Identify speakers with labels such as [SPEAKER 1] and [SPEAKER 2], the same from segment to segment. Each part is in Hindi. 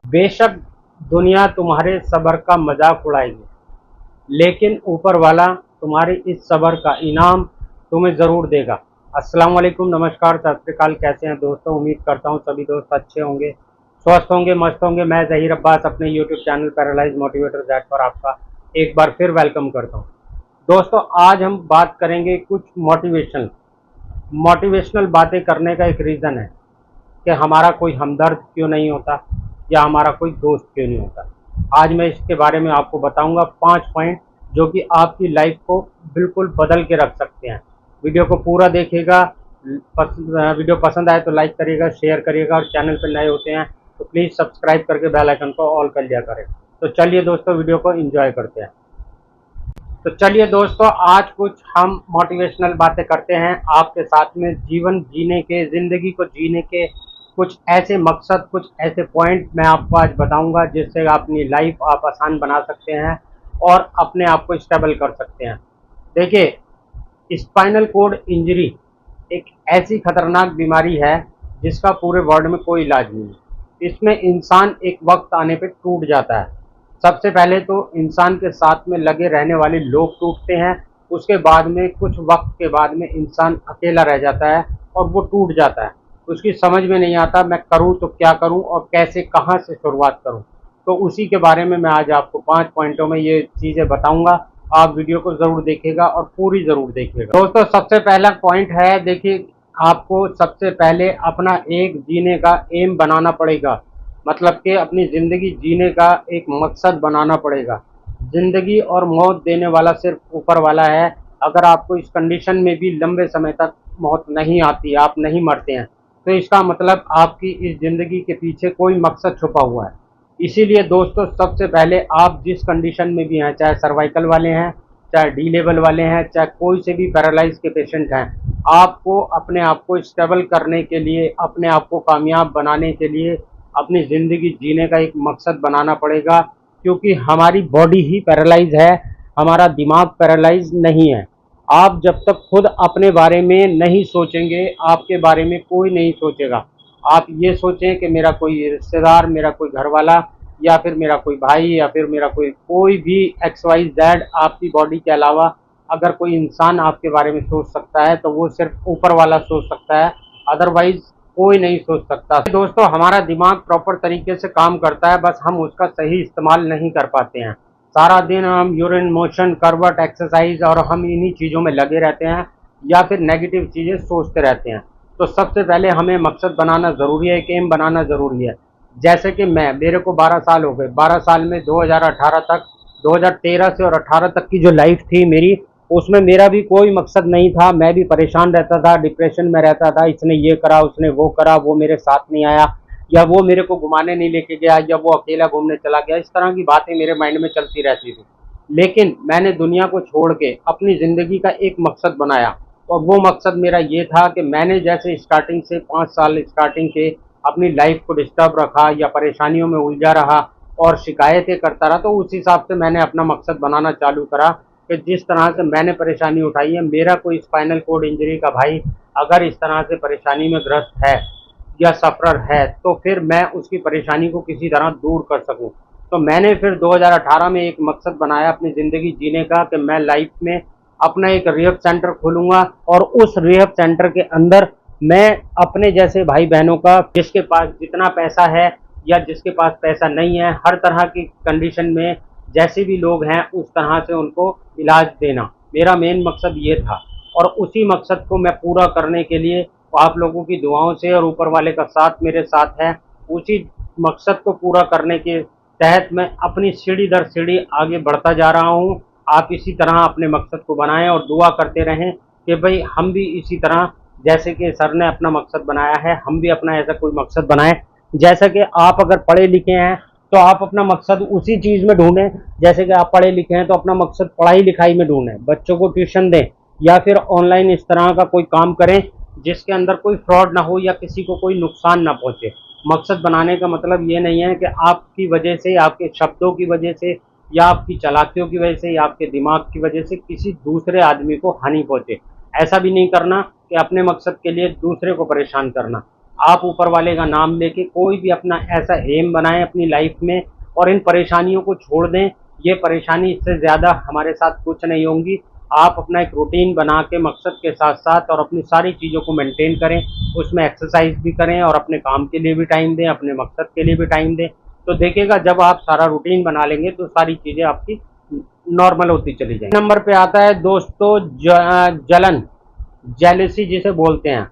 [SPEAKER 1] बेशक दुनिया तुम्हारे सब्र का मजाक उड़ाएगी, लेकिन ऊपर वाला तुम्हारे इस सब्र का इनाम तुम्हें ज़रूर देगा। अस्सलाम वालेकुम, नमस्कार, सत श्री अकाल। कैसे हैं दोस्तों? उम्मीद करता हूं सभी दोस्त अच्छे होंगे, स्वस्थ होंगे, मस्त होंगे। मैं ज़हीर अब्बास अपने YouTube channel paralyse motivator Z पर आपका एक बार फिर वेलकम करता हूं। दोस्तों, आज हम बात करेंगे कुछ मोटिवेशनल बातें करने का एक रीज़न है कि हमारा कोई हमदर्द क्यों नहीं होता या हमारा कोई दोस्त क्यों नहीं होता। आज मैं इसके बारे में आपको बताऊंगा 5 पॉइंट जो कि आपकी लाइफ को बिल्कुल बदल के रख सकते हैं। वीडियो को पूरा देखिएगा। वीडियो पसंद आए तो लाइक करिएगा, शेयर करिएगा, और चैनल पर नए होते हैं तो प्लीज़ सब्सक्राइब करके बेल आइकन को ऑल कर लिया करें। तो चलिए दोस्तों, वीडियो को एंजॉय करते हैं। तो चलिए दोस्तों, आज कुछ हम मोटिवेशनल बातें करते हैं आपके साथ में। जीवन जीने के, ज़िंदगी को जीने के कुछ ऐसे मकसद, कुछ ऐसे पॉइंट मैं आपको आज बताऊंगा जिससे अपनी लाइफ आप आसान बना सकते हैं और अपने आप को स्टेबल कर सकते हैं। देखिए, स्पाइनल कॉर्ड इंजरी एक ऐसी खतरनाक बीमारी है जिसका पूरे वर्ल्ड में कोई इलाज नहीं है। इसमें इंसान एक वक्त आने पे टूट जाता है। सबसे पहले तो इंसान के साथ में लगे रहने वाले लोग टूटते हैं, उसके बाद में कुछ वक्त के बाद में इंसान अकेला रह जाता है और वो टूट जाता है। उसकी समझ में नहीं आता मैं करूँ तो क्या करूँ और कैसे, कहाँ से शुरुआत करूँ। तो उसी के बारे में मैं आज आपको 5 पॉइंटों में ये चीज़ें बताऊंगा। आप वीडियो को ज़रूर देखिएगा और पूरी ज़रूर देखिएगा। दोस्तों, सबसे पहला पॉइंट है, देखिए, आपको सबसे पहले अपना एक जीने का एम बनाना पड़ेगा। मतलब कि अपनी ज़िंदगी जीने का एक मकसद बनाना पड़ेगा। ज़िंदगी और मौत देने वाला सिर्फ ऊपर वाला है। अगर आपको इस कंडीशन में भी लंबे समय तक मौत नहीं आती, आप नहीं मरते हैं, तो इसका मतलब आपकी इस ज़िंदगी के पीछे कोई मकसद छुपा हुआ है। इसीलिए दोस्तों, सबसे पहले आप जिस कंडीशन में भी हैं, चाहे सर्वाइकल वाले हैं, चाहे डी लेवल वाले हैं, चाहे कोई से भी पैरालाइज के पेशेंट हैं, आपको अपने आप को स्टेबल करने के लिए, अपने आप को कामयाब बनाने के लिए अपनी ज़िंदगी जीने का एक मकसद बनाना पड़ेगा। क्योंकि हमारी बॉडी ही पैरालाइज है, हमारा दिमाग पैरालाइज नहीं है। आप जब तक खुद अपने बारे में नहीं सोचेंगे, आपके बारे में कोई नहीं सोचेगा। आप ये सोचें कि मेरा कोई रिश्तेदार, मेरा कोई घरवाला, या फिर मेरा कोई भाई, या फिर मेरा कोई भी XYZ आपकी बॉडी के अलावा अगर कोई इंसान आपके बारे में सोच सकता है तो वो सिर्फ ऊपर वाला सोच सकता है, अदरवाइज कोई नहीं सोच सकता। दोस्तों, हमारा दिमाग प्रॉपर तरीके से काम करता है, बस हम उसका सही इस्तेमाल नहीं कर पाते हैं। सारा दिन हम यूरिन मोशन, करवट, एक्सरसाइज और हम इन्हीं चीज़ों में लगे रहते हैं या फिर नेगेटिव चीज़ें सोचते रहते हैं। तो सबसे पहले हमें मकसद बनाना ज़रूरी है, एक एम बनाना ज़रूरी है। जैसे कि मेरे को 12 साल हो गए। 12 साल में 2018 तक, 2013 से और 18 तक की जो लाइफ थी मेरी, उसमें मेरा भी कोई मकसद नहीं था। मैं भी परेशान रहता था, डिप्रेशन में रहता था। इसने ये करा, उसने वो करा, वो मेरे साथ नहीं आया, या वो मेरे को घुमाने नहीं लेके गया, या वो अकेला घूमने चला गया। इस तरह की बातें मेरे माइंड में चलती रहती थी। लेकिन मैंने दुनिया को छोड़ के अपनी ज़िंदगी का एक मकसद बनाया, और वो मकसद मेरा ये था कि मैंने जैसे स्टार्टिंग से 5 साल स्टार्टिंग के अपनी लाइफ को डिस्टर्ब रखा या परेशानियों में उलझा रहा और शिकायतें करता रहा, तो उस हिसाब से मैंने अपना मकसद बनाना चालू करा कि जिस तरह से मैंने परेशानी उठाई है, मेरा कोई स्पाइनल कॉर्ड इंजरी का भाई अगर इस तरह से परेशानी में ग्रस्त है या सफ़रर है, तो फिर मैं उसकी परेशानी को किसी तरह दूर कर सकूं। तो मैंने फिर 2018 में एक मकसद बनाया अपनी ज़िंदगी जीने का कि मैं लाइफ में अपना एक रिहैब सेंटर खोलूँगा, और उस रिहैब सेंटर के अंदर मैं अपने जैसे भाई बहनों का, जिसके पास जितना पैसा है या जिसके पास पैसा नहीं है, हर तरह की कंडीशन में जैसे भी लोग हैं उस तरह से उनको इलाज देना, मेरा मेन मकसद ये था। और उसी मकसद को मैं पूरा करने के लिए आप लोगों की दुआओं से और ऊपर वाले का साथ मेरे साथ है। उसी मकसद को पूरा करने के तहत मैं अपनी सीढ़ी दर सीढ़ी आगे बढ़ता जा रहा हूँ। आप इसी तरह अपने मकसद को बनाएं और दुआ करते रहें कि भाई हम भी इसी तरह, जैसे कि सर ने अपना मकसद बनाया है, हम भी अपना ऐसा कोई मकसद बनाएं। जैसा कि आप अगर पढ़े लिखे हैं तो आप अपना मकसद उसी चीज़ में ढूंढें। जैसे कि आप पढ़े लिखे हैं तो अपना मकसद पढ़ाई लिखाई में ढूंढें, बच्चों को ट्यूशन दें, या फिर ऑनलाइन इस तरह का कोई काम करें जिसके अंदर कोई फ्रॉड ना हो या किसी को कोई नुकसान ना पहुंचे। मकसद बनाने का मतलब ये नहीं है कि आपकी वजह से, आपके शब्दों की वजह से, या आपकी चालाकियों की वजह से, या आपके दिमाग की वजह से किसी दूसरे आदमी को हानि पहुंचे। ऐसा भी नहीं करना कि अपने मकसद के लिए दूसरे को परेशान करना। आप ऊपर वाले का नाम लेके कोई भी अपना ऐसा एम बनाएं अपनी लाइफ में और इन परेशानियों को छोड़ दें। ये परेशानी इससे ज़्यादा हमारे साथ कुछ नहीं होंगी। आप अपना एक रूटीन बना के मकसद के साथ साथ और अपनी सारी चीज़ों को मेंटेन करें, उसमें एक्सरसाइज भी करें और अपने काम के लिए भी टाइम दें, अपने मकसद के लिए भी टाइम दें। तो देखिएगा जब आप सारा रूटीन बना लेंगे तो सारी चीज़ें आपकी नॉर्मल होती चली जाएंगी। नंबर पे आता है दोस्तों जलन, जेलसी जिसे बोलते हैं।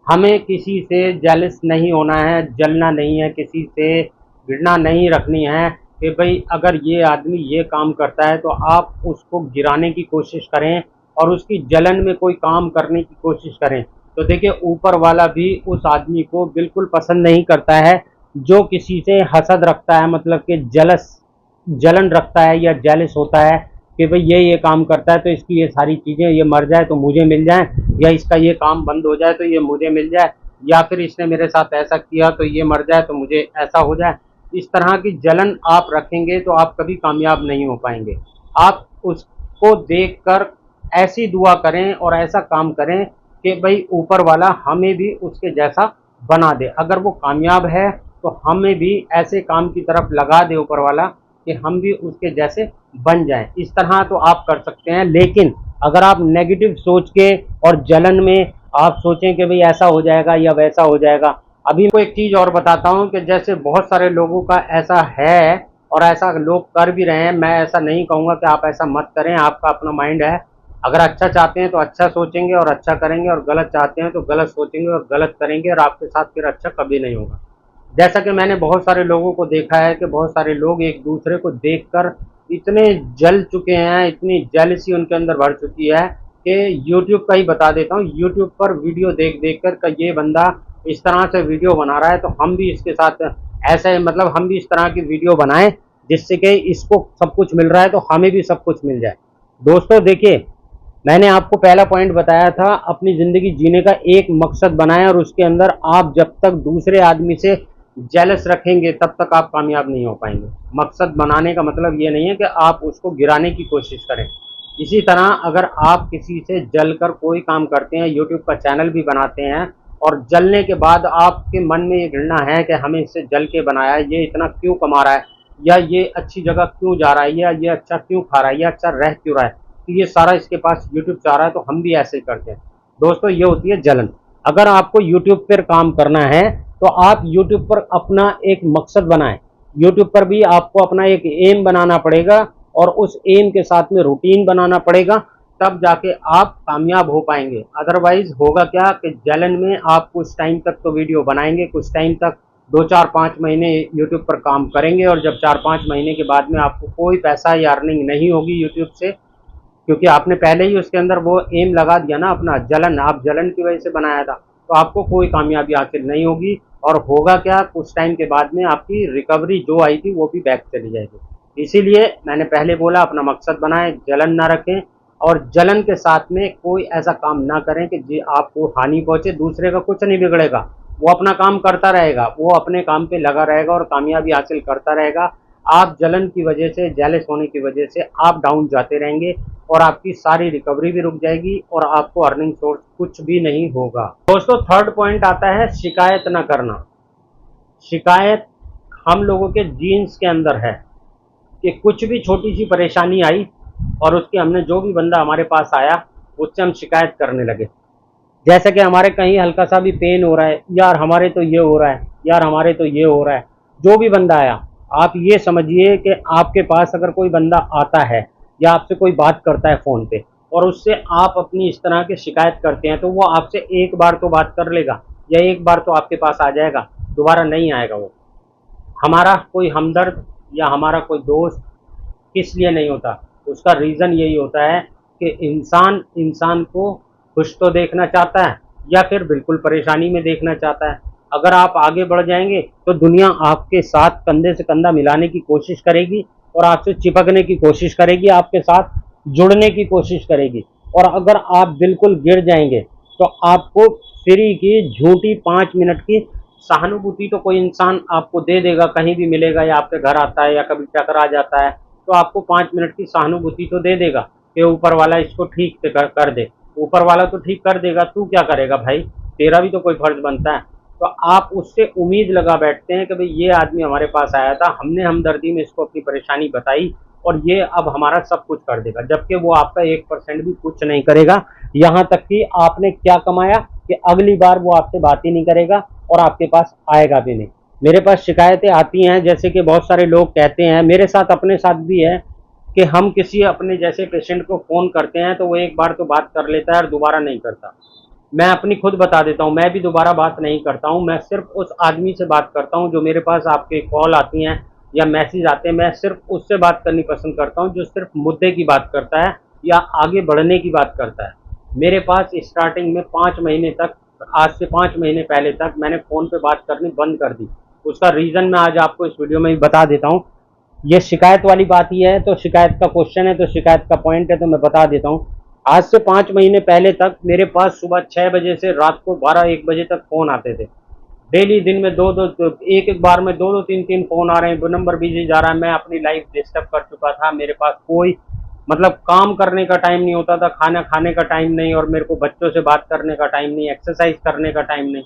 [SPEAKER 1] हमें किसी से जेलस नहीं होना है, जलना नहीं है, किसी से घृणा नहीं रखनी है कि भाई अगर ये आदमी ये काम करता है तो आप उसको गिराने की कोशिश करें और उसकी जलन में कोई काम करने की कोशिश करें। तो देखिए ऊपर वाला भी उस आदमी को बिल्कुल पसंद नहीं करता है जो किसी से हसद रखता है, मतलब कि जलन रखता है या जेलस होता है कि भाई ये काम करता है तो इसकी ये सारी चीज़ें, ये मर जाए तो मुझे मिल जाए, या इसका ये काम बंद हो जाए तो ये मुझे मिल जाए, या फिर इसने मेरे साथ ऐसा किया तो ये मर जाए तो मुझे ऐसा हो जाए। इस तरह की जलन आप रखेंगे तो आप कभी कामयाब नहीं हो पाएंगे। आप उसको देखकर ऐसी दुआ करें और ऐसा काम करें कि भाई ऊपर वाला हमें भी उसके जैसा बना दे। अगर वो कामयाब है तो हमें भी ऐसे काम की तरफ लगा दे ऊपर वाला कि हम भी उसके जैसे बन जाएं। इस तरह तो आप कर सकते हैं। लेकिन अगर आप नेगेटिव सोच के और जलन में आप सोचें कि भाई ऐसा हो जाएगा या वैसा हो जाएगा। अभी को एक चीज़ और बताता हूँ कि जैसे बहुत सारे लोगों का ऐसा है और ऐसा लोग कर भी रहे हैं। मैं ऐसा नहीं कहूँगा कि आप ऐसा मत करें, आपका अपना माइंड है। अगर अच्छा चाहते हैं तो अच्छा सोचेंगे और अच्छा करेंगे, और गलत चाहते हैं तो गलत सोचेंगे और गलत करेंगे, और आपके साथ फिर अच्छा कभी नहीं होगा। जैसा कि मैंने बहुत सारे लोगों को देखा है कि बहुत सारे लोग एक दूसरे को देखकर इतने जल चुके हैं, इतनी जेलसी उनके अंदर भर चुकी है कि यूट्यूब का ही बता देता हूँ। यूट्यूब पर वीडियो देख देख कर ये बंदा इस तरह से वीडियो बना रहा है तो हम भी इसके साथ ऐसे, मतलब हम भी इस तरह की वीडियो बनाएं जिससे कि इसको सब कुछ मिल रहा है तो हमें भी सब कुछ मिल जाए। दोस्तों देखिए, मैंने आपको पहला पॉइंट बताया था, अपनी ज़िंदगी जीने का एक मकसद बनाएं और उसके अंदर आप जब तक दूसरे आदमी से जेलस रखेंगे तब तक आप कामयाब नहीं हो पाएंगे। मकसद बनाने का मतलब ये नहीं है कि आप उसको गिराने की कोशिश करें। इसी तरह अगर आप किसी से जलकर कोई काम करते हैं, यूट्यूब का चैनल भी बनाते हैं और जलने के बाद आपके मन में ये घृणा है कि हमें इससे जल के बनाया है, ये इतना क्यों कमा रहा है, या ये अच्छी जगह क्यों जा रहा है, या ये अच्छा क्यों खा रहा है, या अच्छा रह क्यों रहा है, तो ये सारा इसके पास यूट्यूब चाह रहा है तो हम भी ऐसे ही करते हैं। दोस्तों ये होती है जलन। अगर आपको यूट्यूब पर काम करना है तो आप यूट्यूब पर अपना एक मकसद बनाएं। यूट्यूब पर भी आपको अपना एक एम बनाना पड़ेगा और उस एम के साथ में रूटीन बनाना पड़ेगा, तब जाके आप कामयाब हो पाएंगे। अदरवाइज होगा क्या कि जलन में आप कुछ टाइम तक तो वीडियो बनाएंगे, कुछ टाइम तक 2 4 5 महीने यूट्यूब पर काम करेंगे, और जब 4 5 महीने के बाद में आपको कोई पैसा या अर्निंग नहीं होगी यूट्यूब से, क्योंकि आपने पहले ही उसके अंदर वो एम लगा दिया ना अपना, जलन, आप जलन की वजह से बनाया था, तो आपको कोई कामयाबी हासिल नहीं होगी। और होगा क्या, कुछ टाइम के बाद में आपकी रिकवरी जो आई थी वो भी बैक चली जाएगी। इसीलिए मैंने पहले बोला अपना मकसद बनाएं, जलन ना रखें, और जलन के साथ में कोई ऐसा काम ना करें कि जी आपको हानि पहुंचे। दूसरे का कुछ नहीं बिगड़ेगा, वो अपना काम करता रहेगा, वो अपने काम पे लगा रहेगा और कामयाबी हासिल करता रहेगा। आप जलन की वजह से, जेलस होने की वजह से आप डाउन जाते रहेंगे और आपकी सारी रिकवरी भी रुक जाएगी और आपको अर्निंग सोर्स कुछ भी नहीं होगा। दोस्तों थर्ड पॉइंट आता है शिकायत न करना। शिकायत हम लोगों के जीन्स के अंदर है कि कुछ भी छोटी सी परेशानी आई और उसके हमने जो भी बंदा हमारे पास आया उससे हम शिकायत करने लगे। जैसे कि हमारे कहीं हल्का सा भी पेन हो रहा है, यार हमारे तो ये हो रहा है, यार हमारे तो ये हो रहा है। जो भी बंदा आया, आप ये समझिए कि आपके पास अगर कोई बंदा आता है या आपसे कोई बात करता है फ़ोन पे और उससे आप अपनी इस तरह की शिकायत करते हैं, तो वो आपसे एक बार तो बात कर लेगा या एक बार तो आपके पास आ जाएगा, दोबारा नहीं आएगा। वो हमारा कोई हमदर्द या हमारा कोई दोस्त किस लिए नहीं होता, उसका रीज़न यही होता है कि इंसान इंसान को खुश तो देखना चाहता है या फिर बिल्कुल परेशानी में देखना चाहता है। अगर आप आगे बढ़ जाएंगे तो दुनिया आपके साथ कंधे से कंधा मिलाने की कोशिश करेगी और आपसे चिपकने की कोशिश करेगी, आपके साथ जुड़ने की कोशिश करेगी। और अगर आप बिल्कुल गिर जाएंगे तो आपको फ्री की झूठी 5 मिनट की सहानुभूति तो कोई इंसान आपको दे देगा, कहीं भी मिलेगा या आपके घर आता है या कभी टकरा जाता है तो आपको 5 मिनट की सहानुभूति तो दे देगा कि ऊपर वाला इसको ठीक से कर दे। ऊपर वाला तो ठीक कर देगा, तू क्या करेगा भाई, तेरा भी तो कोई फर्ज बनता है। तो आप उससे उम्मीद लगा बैठते हैं कि भाई ये आदमी हमारे पास आया था, हमने हमदर्दी में इसको अपनी परेशानी बताई और ये अब हमारा सब कुछ कर देगा, जबकि वो आपका 1% भी कुछ नहीं करेगा। यहाँ तक कि आपने क्या कमाया कि अगली बार वो आपसे बात ही नहीं करेगा और आपके पास आएगा भी नहीं। मेरे पास शिकायतें आती हैं, जैसे कि बहुत सारे लोग कहते हैं, मेरे साथ अपने साथ भी है, कि हम किसी अपने जैसे पेशेंट को फ़ोन करते हैं तो वो एक बार तो बात कर लेता है और दोबारा नहीं करता। मैं अपनी खुद बता देता हूँ, मैं भी दोबारा बात नहीं करता हूँ। मैं सिर्फ उस आदमी से बात करता हूँ जो मेरे पास आपके कॉल आती हैं या मैसेज आते हैं, मैं सिर्फ उससे बात करनी पसंद करता हूँ जो सिर्फ मुद्दे की बात करता है या आगे बढ़ने की बात करता है। मेरे पास स्टार्टिंग में 5 महीने तक, आज से 5 महीने पहले तक मैंने फ़ोन पे बात करनी बंद कर दी। उसका रीज़न मैं आज आपको इस वीडियो में ही बता देता हूँ। ये शिकायत वाली बात ही है, तो शिकायत का क्वेश्चन है, तो शिकायत का पॉइंट है, तो मैं बता देता हूँ। आज से 5 महीने पहले तक मेरे पास सुबह 6 बजे से रात को 12-1 बजे तक फ़ोन आते थे। डेली दिन में दो दो, एक एक बार में दो दो तीन तीन फ़ोन आ रहे हैं, नंबर बिजी जा रहा है। मैं अपनी लाइफ डिस्टर्ब कर चुका था, मेरे पास कोई मतलब काम करने का टाइम नहीं होता था, खाना खाने का टाइम नहीं, और मेरे को बच्चों से बात करने का टाइम नहीं, एक्सरसाइज करने का टाइम नहीं।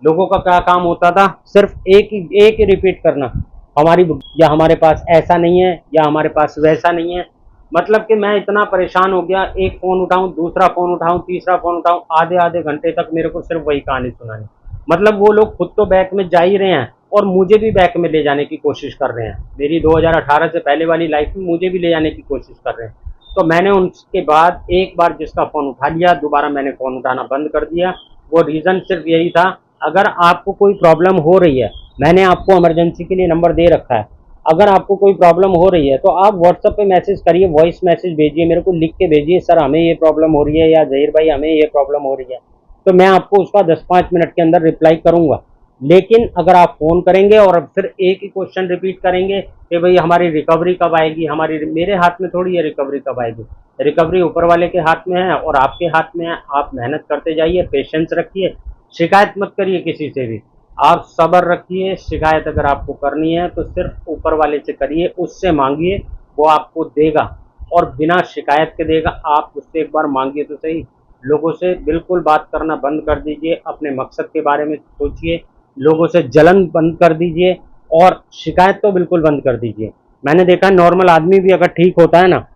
[SPEAKER 1] लोगों का क्या काम होता था, सिर्फ एक ही रिपीट करना, हमारी या हमारे पास ऐसा नहीं है या हमारे पास वैसा नहीं है। मतलब कि मैं इतना परेशान हो गया, एक फ़ोन उठाऊं, दूसरा फ़ोन उठाऊं, तीसरा फ़ोन उठाऊं, आधे आधे घंटे तक मेरे को सिर्फ वही कहानी सुनानी। मतलब वो लोग खुद तो बैक में जा ही रहे हैं और मुझे भी बैक में ले जाने की कोशिश कर रहे हैं। मेरी 2018 से पहले वाली लाइफ में मुझे भी ले जाने की कोशिश कर रहे हैं। तो मैंने उनके बाद एक बार जिसका फ़ोन उठा लिया, दोबारा मैंने फ़ोन उठाना बंद कर दिया। वो रीज़न सिर्फ यही था, अगर आपको कोई प्रॉब्लम हो रही है, मैंने आपको इमरजेंसी के लिए नंबर दे रखा है, अगर आपको कोई प्रॉब्लम हो रही है तो आप व्हाट्सएप पे मैसेज करिए, वॉइस मैसेज भेजिए, मेरे को लिख के भेजिए, सर हमें ये प्रॉब्लम हो रही है, या ज़हीर भाई हमें ये प्रॉब्लम हो रही है, तो मैं आपको उसका 10-5 मिनट के अंदर रिप्लाई करूँगा। लेकिन अगर आप फ़ोन करेंगे और फिर एक ही क्वेश्चन रिपीट करेंगे कि भाई हमारी रिकवरी कब आएगी, हमारी, मेरे हाथ में थोड़ी है रिकवरी कब आएगी। रिकवरी ऊपर वाले के हाथ में है और आपके हाथ में है। आप मेहनत करते जाइए, पेशेंस रखिए, शिकायत मत करिए किसी से भी, आप सब्र रखिए। शिकायत अगर आपको करनी है तो सिर्फ ऊपर वाले से करिए, उससे मांगिए, वो आपको देगा और बिना शिकायत के देगा। आप उससे एक बार मांगिए तो सही। लोगों से बिल्कुल बात करना बंद कर दीजिए, अपने मकसद के बारे में सोचिए, लोगों से जलन बंद कर दीजिए और शिकायत तो बिल्कुल बंद कर दीजिए। मैंने देखा नॉर्मल आदमी भी अगर ठीक होता है ना,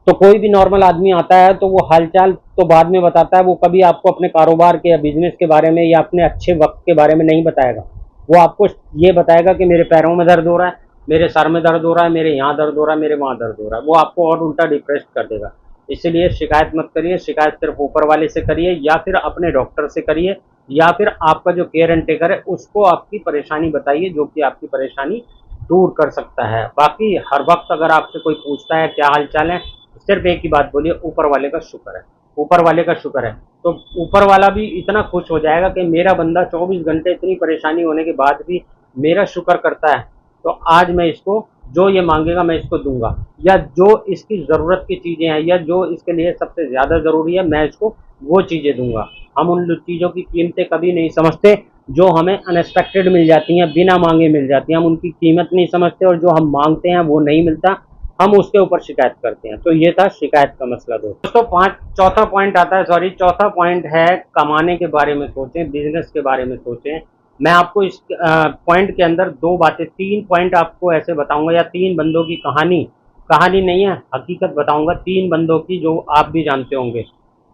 [SPEAKER 1] तो कोई भी नॉर्मल आदमी आता है तो वो हालचाल तो बाद में बताता है, वो कभी आपको अपने कारोबार के या बिजनेस के बारे में या अपने अच्छे वक्त के बारे में नहीं बताएगा। वो आपको ये बताएगा कि मेरे पैरों में दर्द हो रहा है, मेरे सर में दर्द हो रहा है, मेरे यहाँ दर्द हो रहा है, मेरे वहाँ दर्द हो रहा है। वो आपको और उल्टा डिप्रेस कर देगा। इसलिए शिकायत मत करिए, शिकायत सिर्फ ऊपर वाले से करिए या फिर अपने डॉक्टर से करिए या फिर आपका जो केयर एंड टेकर है उसको आपकी परेशानी बताइए, जो कि आपकी परेशानी दूर कर सकता है। बाकी हर वक्त अगर आपसे कोई पूछता है क्या हाल चाल है, सिर्फ एक ही बात बोलिए, ऊपर वाले का शुक्र है, ऊपर वाले का शुक्र है। तो ऊपर वाला भी इतना खुश हो जाएगा कि मेरा बंदा 24 घंटे इतनी परेशानी होने के बाद भी मेरा शुक्र करता है, तो आज मैं इसको जो ये मांगेगा मैं इसको दूंगा, या जो इसकी ज़रूरत की चीज़ें हैं या जो इसके लिए सबसे ज़्यादा ज़रूरी है मैं इसको वो चीज़ें दूंगा। हम उन चीज़ों की कीमतें कभी नहीं समझते जो हमें अनएक्सपेक्टेड मिल जाती हैं, बिना मांगे मिल जाती हैं, हम उनकी कीमत नहीं समझते, और जो हम मांगते हैं वो नहीं मिलता, हम उसके ऊपर शिकायत करते हैं। तो ये था शिकायत का मसला दोस्तों। चौथा पॉइंट आता है, सॉरी, चौथा पॉइंट है कमाने के बारे में सोचें, बिजनेस के बारे में सोचें। मैं आपको इस पॉइंट के अंदर दो बातें, 3 पॉइंट आपको ऐसे बताऊंगा, या 3 बंदों की कहानी, कहानी नहीं है हकीकत बताऊंगा, 3 बंदों की जो आप भी जानते होंगे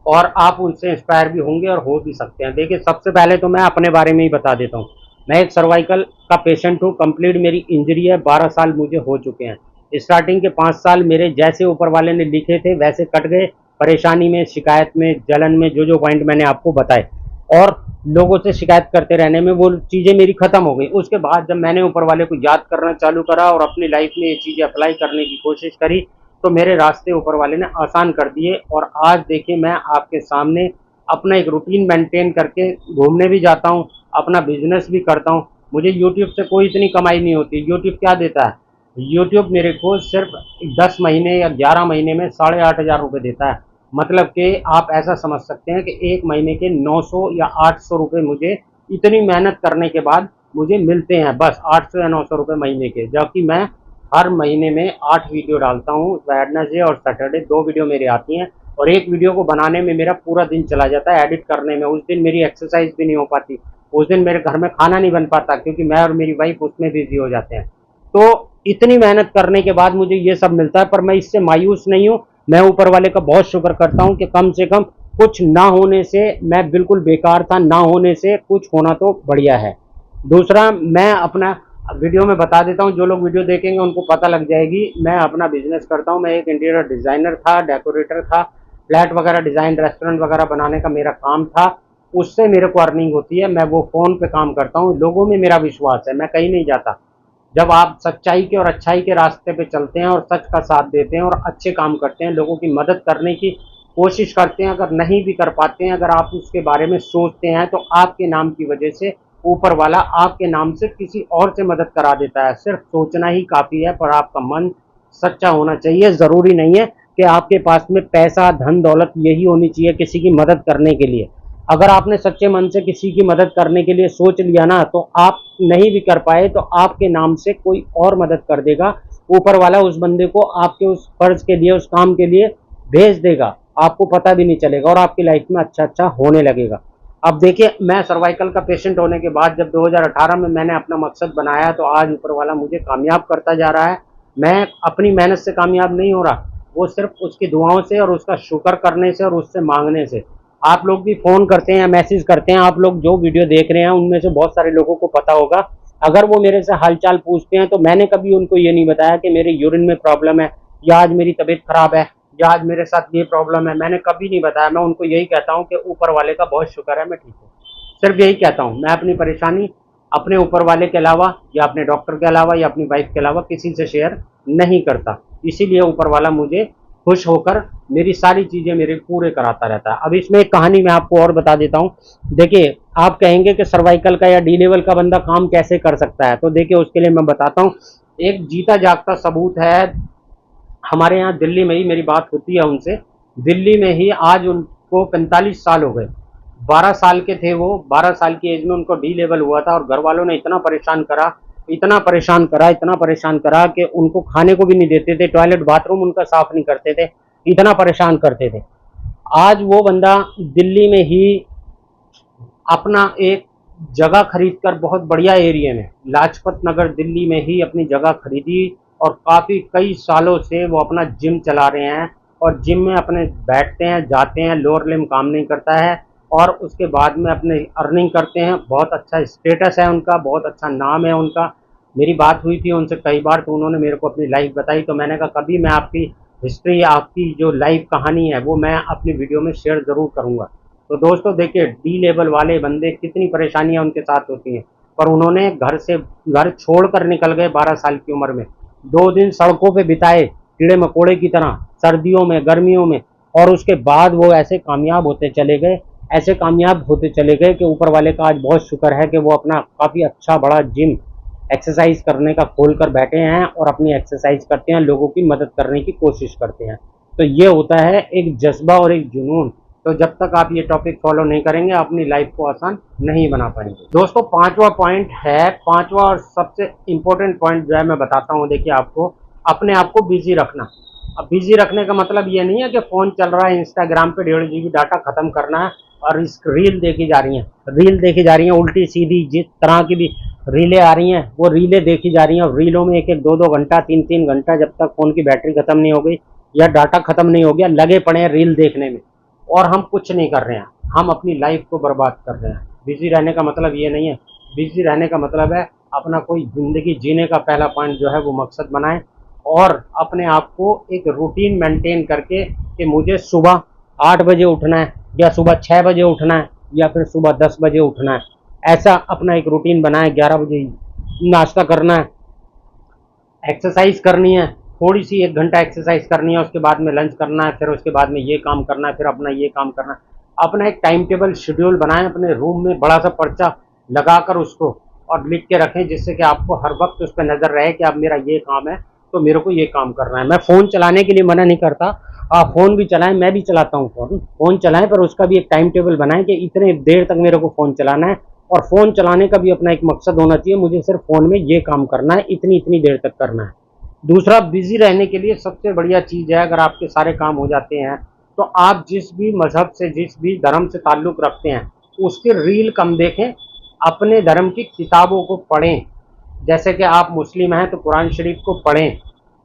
[SPEAKER 1] और आप उनसे इंस्पायर भी होंगे और हो भी सकते हैं। देखिए, सबसे पहले तो मैं अपने बारे में ही बता देता हूँ। मैं एक सर्वाइकल का पेशेंट हूँ, कंप्लीट मेरी इंजरी है, 12 साल मुझे हो चुके हैं। स्टार्टिंग के 5 साल मेरे जैसे ऊपर वाले ने लिखे थे वैसे कट गए, परेशानी में, शिकायत में, जलन में, जो जो पॉइंट मैंने आपको बताए, और लोगों से शिकायत करते रहने में वो चीज़ें मेरी ख़त्म हो गई। उसके बाद जब मैंने ऊपर वाले को याद करना चालू करा और अपनी लाइफ में ये चीज़ें अप्लाई करने की कोशिश करी, तो मेरे रास्ते ऊपर वाले ने आसान कर दिए। और आज देखिए, मैं आपके सामने अपना एक रूटीन मेंटेन करके घूमने भी जाता हूँ, अपना बिजनेस भी करता हूँ। मुझे यूट्यूब से कोई इतनी कमाई नहीं होती। यूट्यूब क्या देता है? यूट्यूब मेरे को सिर्फ 10 महीने या 11 महीने में 8,500 रुपये देता है। मतलब कि आप ऐसा समझ सकते हैं कि एक महीने के 900 या 800 रुपये मुझे इतनी मेहनत करने के बाद मुझे मिलते हैं, बस 800 या 900 रुपये महीने के। जबकि मैं हर महीने में 8 वीडियो डालता हूँ, वेडनेसडे और सैटरडे 2 वीडियो मेरी आती हैं, और एक वीडियो को बनाने में मेरा पूरा दिन चला जाता है, एडिट करने में। उस दिन मेरी एक्सरसाइज भी नहीं हो पाती, उस दिन मेरे घर में खाना नहीं बन पाता क्योंकि मैं और मेरी वाइफ उसमें बिजी हो जाते हैं। तो इतनी मेहनत करने के बाद मुझे ये सब मिलता है, पर मैं इससे मायूस नहीं हूँ। मैं ऊपर वाले का बहुत शुक्र करता हूँ कि कम से कम कुछ ना होने से मैं बिल्कुल बेकार था, ना होने से कुछ होना तो बढ़िया है। दूसरा, मैं अपना वीडियो में बता देता हूँ, जो लोग वीडियो देखेंगे उनको पता लग जाएगी। मैं अपना बिजनेस करता हूँ, मैं एक इंटीरियर डिजाइनर था, डेकोरेटर था, फ्लैट वगैरह डिजाइन, रेस्टोरेंट वगैरह बनाने का मेरा काम था। उससे मेरे को अर्निंग होती है। मैं वो फोन पे काम करता हूँ। लोगों में मेरा विश्वास है, मैं कहीं नहीं जाता। जब आप सच्चाई के और अच्छाई के रास्ते पे चलते हैं और सच का साथ देते हैं और अच्छे काम करते हैं, लोगों की मदद करने की कोशिश करते हैं, अगर नहीं भी कर पाते हैं, अगर आप उसके बारे में सोचते हैं, तो आपके नाम की वजह से ऊपर वाला आपके नाम से किसी और से मदद करा देता है। सिर्फ सोचना ही काफ़ी है, पर आपका मन सच्चा होना चाहिए। ज़रूरी नहीं है कि आपके पास में पैसा, धन दौलत यही होनी चाहिए किसी की मदद करने के लिए। अगर आपने सच्चे मन से किसी की मदद करने के लिए सोच लिया ना, तो आप नहीं भी कर पाए तो आपके नाम से कोई और मदद कर देगा। ऊपर वाला उस बंदे को आपके उस फर्ज के लिए, उस काम के लिए भेज देगा, आपको पता भी नहीं चलेगा और आपकी लाइफ में अच्छा अच्छा होने लगेगा। अब देखिए, मैं सर्वाइकल का पेशेंट होने के बाद जब 2018 में मैंने अपना मकसद बनाया, तो आज ऊपर वाला मुझे कामयाब करता जा रहा है। मैं अपनी मेहनत से कामयाब नहीं हो रहा, वो सिर्फ उसकी दुआओं से और उसका शुक्र करने से और उससे मांगने से। आप लोग भी फ़ोन करते हैं, मैसेज करते हैं, आप लोग जो वीडियो देख रहे हैं उनमें से बहुत सारे लोगों को पता होगा। अगर वो मेरे से हालचाल पूछते हैं तो मैंने कभी उनको ये नहीं बताया कि मेरे यूरिन में प्रॉब्लम है, या आज मेरी तबीयत खराब है, या आज मेरे साथ ये प्रॉब्लम है। मैंने कभी नहीं बताया। मैं उनको यही कहता हूँ कि ऊपर वाले का बहुत शुक्र है, मैं ठीक हूँ। सिर्फ यही कहता हूँ। मैं अपनी परेशानी अपने ऊपर वाले के अलावा, या अपने डॉक्टर के अलावा, या अपनी वाइफ के अलावा किसी से शेयर नहीं करता। इसीलिए ऊपर वाला मुझे खुश होकर मेरी सारी चीज़ें मेरे पूरे कराता रहता है। अब इसमें एक कहानी मैं आपको और बता देता हूँ। देखिए, आप कहेंगे कि सर्वाइकल का या डी लेवल का बंदा काम कैसे कर सकता है, तो देखिए उसके लिए मैं बताता हूँ। एक जीता जागता सबूत है। हमारे यहाँ दिल्ली में ही मेरी बात होती है उनसे। दिल्ली में ही आज उनको 45 साल हो गए। 12 साल के थे वो, 12 साल की एज में उनको डी लेवल हुआ था, और घर वालों ने इतना परेशान करा, इतना परेशान करा, इतना परेशान करा कि उनको खाने को भी नहीं देते थे, टॉयलेट बाथरूम उनका साफ नहीं करते थे, इतना परेशान करते थे। आज वो बंदा दिल्ली में ही अपना एक जगह खरीद कर, बहुत बढ़िया एरिया में, लाजपत नगर दिल्ली में ही अपनी जगह खरीदी, और काफ़ी कई सालों से वो अपना जिम चला रहे हैं, और जिम में अपने बैठते हैं, जाते हैं, लोअर लिम्ब काम नहीं करता है, और उसके बाद में अपने अर्निंग करते हैं। बहुत अच्छा स्टेटस है उनका, बहुत अच्छा नाम है उनका। मेरी बात हुई थी उनसे कई बार, तो उन्होंने मेरे को अपनी लाइफ बताई, तो मैंने कहा कभी मैं आपकी हिस्ट्री, आपकी जो लाइफ कहानी है वो मैं अपनी वीडियो में शेयर ज़रूर करूँगा। तो दोस्तों देखिए, डी लेवल वाले बंदे, कितनी परेशानियां उनके साथ होती हैं, पर उन्होंने घर छोड़कर निकल गए 12 साल की उम्र में। 2 दिन सड़कों पे बिताए कीड़े मकोड़े की तरह, सर्दियों में, गर्मियों में, और उसके बाद वो ऐसे कामयाब होते चले गए, ऐसे कामयाब होते चले गए कि ऊपर वाले का आज बहुत शुक्र है कि वो अपना काफ़ी अच्छा बड़ा जिम एक्सरसाइज करने का खोल कर बैठे हैं, और अपनी एक्सरसाइज करते हैं, लोगों की मदद करने की कोशिश करते हैं। तो ये होता है एक जज्बा और एक जुनून। तो जब तक आप ये टॉपिक फॉलो नहीं करेंगे, अपनी लाइफ को आसान नहीं बना पाएंगे। दोस्तों, 5वां पॉइंट है, 5वां और सबसे इम्पोर्टेंट पॉइंट जो है मैं बताता हूँ। देखिए, आपको अपने आप को बिजी रखना। अब बिजी रखने का मतलब ये नहीं है कि फ़ोन चल रहा है, इंस्टाग्राम पे 1.5 GB डाटा ख़त्म करना है और इस रील देखी जा रही हैं, उल्टी सीधी, जिस तरह की भी रीलें आ रही हैं वो रीलें देखी जा रही हैं, और रीलों में 1-1, 2-2 घंटा, 3-3 घंटा, जब तक फ़ोन की बैटरी ख़त्म नहीं हो गई या डाटा ख़त्म नहीं हो गया, लगे पड़े हैं रील देखने में, और हम कुछ नहीं कर रहे हैं। हम अपनी लाइफ को बर्बाद कर रहे हैं। बिजी रहने का मतलब ये नहीं है। बिजी रहने का मतलब है अपना कोई ज़िंदगी जीने का पहला पॉइंट जो है वो मकसद बनाएं, और अपने आप को एक रूटीन मेंटेन करके कि मुझे सुबह 8 बजे उठना है, या सुबह 6 बजे उठना है, या फिर सुबह 10 बजे उठना है। ऐसा अपना एक रूटीन बनाएं। 11 बजे नाश्ता करना है, एक्सरसाइज करनी है, थोड़ी सी 1 घंटा एक्सरसाइज करनी है, उसके बाद में लंच करना है, फिर उसके बाद में ये काम करना है, फिर अपना ये काम करना है। अपना एक टाइम टेबल शेड्यूल बनाएं, अपने रूम में बड़ा सा पर्चा लगाकर उसको और लिख के रखें, जिससे कि आपको हर वक्त उस पर नज़र रहे कि अब मेरा ये काम है तो मेरे को ये काम करना है। मैं फ़ोन चलाने के लिए मना नहीं करता, आप फ़ोन भी चलाएं, मैं भी चलाता हूँ फ़ोन चलाएं, पर उसका भी एक टाइम टेबल बनाएं कि इतने देर तक मेरे को फ़ोन चलाना है, और फ़ोन चलाने का भी अपना एक मकसद होना चाहिए, मुझे सिर्फ फ़ोन में ये काम करना है, इतनी इतनी देर तक करना है। दूसरा, बिजी रहने के लिए सबसे बढ़िया चीज़ है, अगर आपके सारे काम हो जाते हैं तो आप जिस भी मज़हब से, जिस भी धर्म से ताल्लुक़ रखते हैं, उसके रील कम देखें, अपने धर्म की किताबों को पढ़ें। जैसे कि आप मुस्लिम हैं तो कुरान शरीफ को पढ़ें,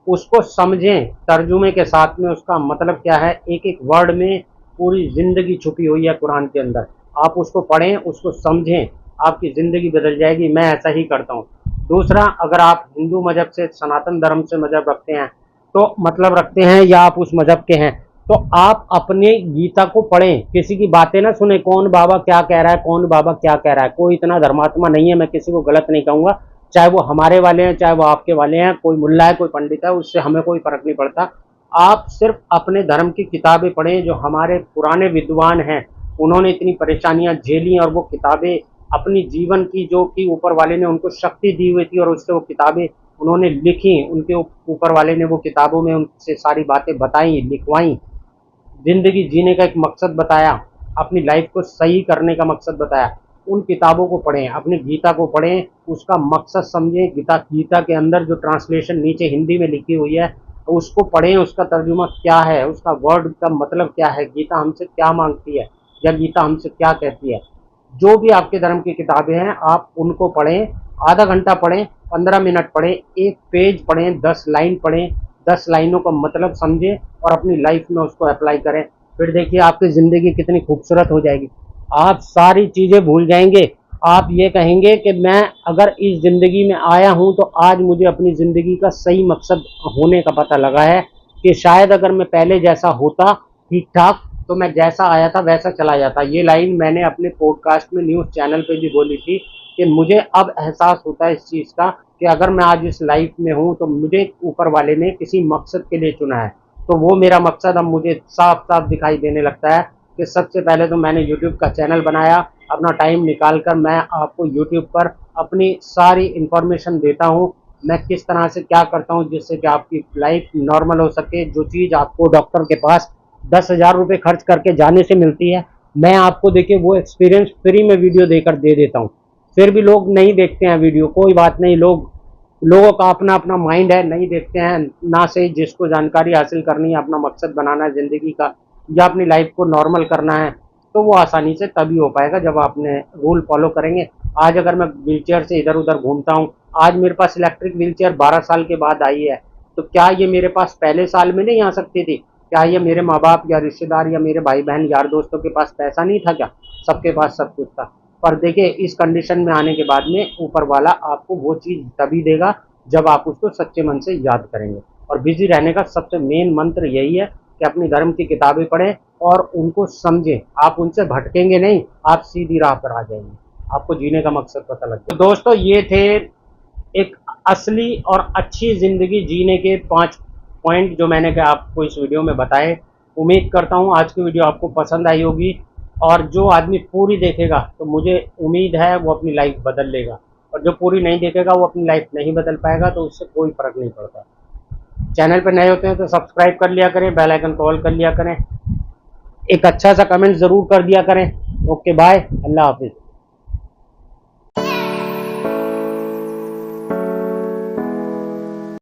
[SPEAKER 1] उसको समझें, तर्जुमे के साथ में उसका मतलब क्या है, एक एक वर्ड में पूरी ज़िंदगी छुपी हुई है कुरान के अंदर। आप उसको पढ़ें, उसको समझें, आपकी ज़िंदगी बदल जाएगी। मैं ऐसा ही करता हूँ। दूसरा, अगर आप हिंदू मज़हब से, सनातन धर्म से मज़हब रखते हैं, तो मतलब रखते हैं या आप उस मज़हब के हैं, तो आप अपने गीता को पढ़ें, किसी की बातें ना सुने, कौन बाबा क्या कह रहा है, कौन बाबा क्या कह रहा है। कोई इतना धर्मात्मा नहीं है, मैं किसी को गलत नहीं कहूँगा, चाहे वो हमारे वाले हैं, चाहे वो आपके वाले हैं, कोई मुल्ला है, कोई पंडित है, उससे हमें कोई फर्क नहीं पड़ता। आप सिर्फ अपने धर्म की किताबें पढ़ें। जो हमारे पुराने विद्वान हैं, उन्होंने इतनी परेशानियां झेली और वो किताबें अपनी जीवन की, जो कि ऊपर वाले ने उनको शक्ति दी हुई थी, और उससे वो किताबें उन्होंने लिखी, उनके ऊपर वाले ने वो किताबों में उनसे सारी बातें बताई, लिखवाई, ज़िंदगी जीने का एक मकसद बताया, अपनी लाइफ को सही करने का मकसद बताया। उन किताबों को पढ़ें, अपनी गीता को पढ़ें, उसका मकसद समझें। गीता के अंदर जो ट्रांसलेशन नीचे हिंदी में लिखी हुई है, उसको पढ़ें, उसका तर्जुमा क्या है, उसका वर्ड का मतलब क्या है, गीता हमसे क्या मांगती है या गीता हमसे क्या कहती है। जो भी आपके धर्म की किताबें हैं, आप उनको पढ़ें। आधा घंटा पढ़ें, 15 मिनट पढ़ें, एक पेज पढ़ें, 10 लाइन पढ़ें, 10 लाइनों का मतलब समझें और अपनी लाइफ में उसको अप्लाई करें। फिर देखिए आपकी ज़िंदगी कितनी खूबसूरत हो जाएगी। आप सारी चीज़ें भूल जाएंगे। आप ये कहेंगे कि मैं अगर इस ज़िंदगी में आया हूँ तो आज मुझे अपनी ज़िंदगी का सही मकसद होने का पता लगा है, कि शायद अगर मैं पहले जैसा होता ठीक ठाक, तो मैं जैसा आया था वैसा चला जाता। ये लाइन मैंने अपने पॉडकास्ट में, न्यूज़ चैनल पे भी बोली थी, कि मुझे अब एहसास होता है इस चीज़ का, कि अगर मैं आज इस लाइफ में हूँ तो मुझे ऊपर वाले ने किसी मकसद के लिए चुना है। तो वो मेरा मकसद अब मुझे साफ साफ दिखाई देने लगता है, कि सबसे पहले तो मैंने यूट्यूब का चैनल बनाया, अपना टाइम निकाल कर मैं आपको यूट्यूब पर अपनी सारी इन्फॉर्मेशन देता हूँ, मैं किस तरह से क्या करता हूँ जिससे कि आपकी लाइफ नॉर्मल हो सके। जो चीज़ आपको डॉक्टर के पास 10,000 रुपये खर्च करके जाने से मिलती है, मैं आपको देखिए वो एक्सपीरियंस फ्री में वीडियो देकर दे देता हूँ। फिर भी लोग नहीं देखते हैं वीडियो, कोई बात नहीं, लोगों का अपना अपना माइंड है, नहीं देखते हैं ना सही। जिसको जानकारी हासिल करनी है, अपना मकसद बनाना है ज़िंदगी का, या अपनी लाइफ को नॉर्मल करना है, तो वो आसानी से तभी हो पाएगा जब आपने रूल फॉलो करेंगे। आज अगर मैं व्हीलचेयर से इधर उधर घूमता हूँ, आज मेरे पास इलेक्ट्रिक व्हीलचेयर 12 साल के बाद आई है, तो क्या ये मेरे पास पहले साल में नहीं आ सकती थी? क्या ये मेरे माँ बाप या रिश्तेदार या मेरे भाई बहन यार दोस्तों के पास पैसा नहीं था क्या? सबके पास सब कुछ था। पर देखिए इस कंडीशन में आने के बाद में ऊपर वाला आपको वो चीज़ तभी देगा जब आप उसको सच्चे मन से याद करेंगे। और बिजी रहने का सबसे मेन मंत्र यही है कि अपनी धर्म की किताबें पढ़ें और उनको समझें। आप उनसे भटकेंगे नहीं, आप सीधी राह पर आ जाएंगे, आपको जीने का मकसद पता लग जाएगा। तो दोस्तों ये थे एक असली और अच्छी ज़िंदगी जीने के 5 पॉइंट जो मैंने आपको इस वीडियो में बताए। उम्मीद करता हूँ आज की वीडियो आपको पसंद आई होगी, और जो आदमी पूरी देखेगा तो मुझे उम्मीद है वो अपनी लाइफ बदल लेगा, और जो पूरी नहीं देखेगा वो अपनी लाइफ नहीं बदल पाएगा, तो उससे कोई फ़र्क नहीं पड़ता। चैनल पर नए होते हैं तो सब्सक्राइब कर लिया करें, बेल आइकन कॉल कर लिया करें, एक अच्छा सा कमेंट ज़रूर कर दिया करें। ओके बाय, अल्लाह हाफिज़।